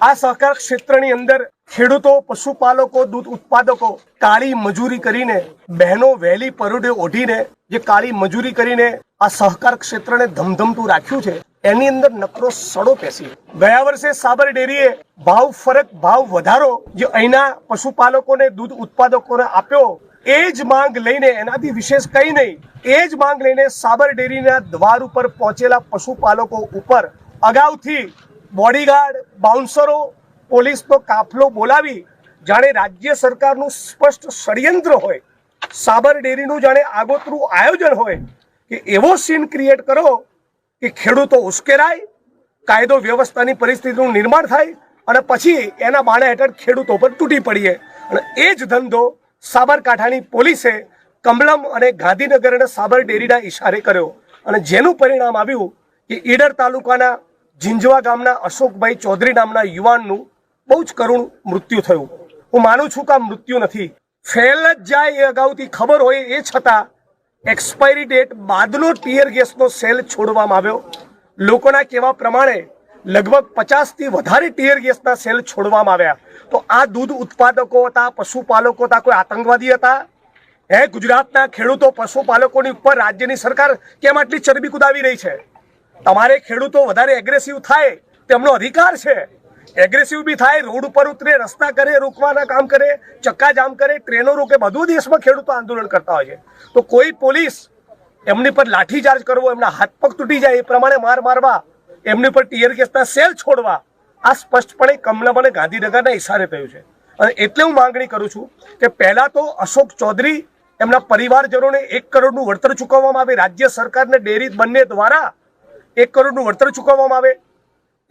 આ સહકાર ક્ષેત્રની અંદર ખેડૂતો, પશુપાલકો, દૂધ ઉત્પાદકો કાળી મજૂરી કરીને, બહેનો વહેલી પરોઢે ઓઢીને જે કાળી મજૂરી કરીને આ સહકાર ક્ષેત્રને ધમધમતું રાખ્યું છે, એની અંદર નકરો સડો પેસી ગયા વર્ષે સાબર ડેરીએ ભાવ વધારો જે અહીંના પશુપાલકોને, દૂધ ઉત્પાદકોને આપ્યો, એ જ માંગ લઈને, એનાથી વિશેષ કંઈ નહીં, એ જ માંગ લઈને સાબર ડેરીના દ્વાર ઉપર પહોંચેલા પશુપાલકો ઉપર અગાઉથી બોડીગાર્ડ, બાઉન્સરો, પોલીસનો કાફલો બોલાવી જાણે રાજ્ય સરકારનું સ્પષ્ટ ષડયંત્ર હોય, સાબર ડેરીનું જાણે આગોતરું આયોજન હોય કે એવો સીન ક્રિએટ કરો કે ખેડૂતો ઉશ્કેરાય, કાયદો વ્યવસ્થાની પરિસ્થિતિનું નિર્માણ થાય અને પછી એના બાણા હેઠળ ખેડૂતો પર તૂટી પડીએ. અને એ જ ધંધો સાબરકાંઠાની પોલીસે કમલમ અને ગાંધીનગર અને સાબર ડેરીના ઇશારે કર્યો અને જેનું પરિણામ આવ્યું કે ઈડર તાલુકાના ઝીંઝવા ગામના અશોકભાઈ ચૌધરી નામના યુવાનનું બહુ જ કરુણ મૃત્યુ થયું. હું માનું છું કે આ મૃત્યુ નથી, ફેલ જ જાય એ અગાઉથી ખબર હોય એ છતાં એક્સપાયરી ડેટ બાદનો ટીયર ગેસનો સેલ છોડવામાં આવ્યો. લોકોના કહેવા પ્રમાણે લગભગ 50થી વધારે ટીયર ગેસના સેલ છોડવામાં આવ્યા. તો આ દૂધ ઉત્પાદકો હતા, પશુપાલકો હતા, કોઈ આતંકવાદી હતા? ગુજરાતના ખેડૂતો, પશુપાલકોની ઉપર રાજ્યની સરકાર કેમ આટલી ચરબી કુદાવી રહી છે? તમારે ખેડૂતો વધારે એગ્રેસિવ થાય તેમનો અધિકાર છે. એગ્રેસિવ બી થાય, રોડ ઉપર ઉતરે, રસ્તા કરે, રોકવાના કામ કરે, ચક્કાજામ કરે, ટ્રેનો રોકે, બધું દેશમાં ખેડૂતો આંદોલન કરતા હોય છે. તો કોઈ પોલીસ એમની પર લાઠીચાર્જ કરવો, એમના હાથ પગ તૂટી જાય એ પ્રમાણે માર મારવા, એમની પર ટીયર ગેસના સેલ છોડવા, આ સ્પષ્ટપણે કમલમ અને ગાંધીનગરના ઇશારે થયું છે. અને એટલે હું માંગણી કરું છું કે પહેલા તો અશોક ચૌધરી, એમના પરિવારજનોને 1 કરોડનું વળતર ચૂકવવામાં આવે, રાજ્ય સરકારને ડેરી બંને દ્વારા 1 કરોડનું વળતર ચૂકવવામાં આવે.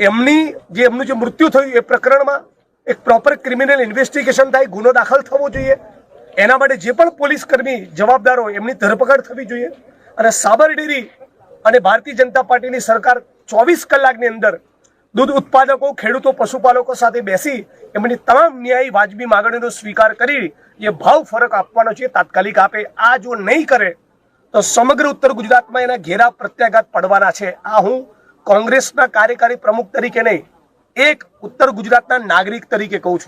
એમનું જે મૃત્યુ થયું એ પ્રકરણમાં એક પ્રોપર ક્રિમિનલ ઇન્વેસ્ટિગેશન થાય, ગુનો દાખલ થવો જોઈએ. એના માટે જે પણ પોલીસ કર્મી જવાબદાર હોય એમની ધરપકડ થવી જોઈએ. અને સાબર ડેરી અને ભારતીય જનતા પાર્ટીની સરકાર 24 કલાકની અંદર દૂધ ઉત્પાદકો, ખેડૂતો, પશુપાલકો સાથે બેસી એમની તમામ ન્યાયી વાજબી માગણીનો સ્વીકાર કરી જે ભાવ ફરક આપવાનો છે તાત્કાલિક આપે. આ જો નહીં કરે તો સમગ્ર ઉત્તર ગુજરાતમાં એના ઘેરા પ્રત્યાઘાત પડવાના છે. આ હું કોંગ્રેસના કાર્યકારી પ્રમુખ તરીકે નહીં, એક ઉત્તર ગુજરાતના નાગરિક તરીકે કહું છું.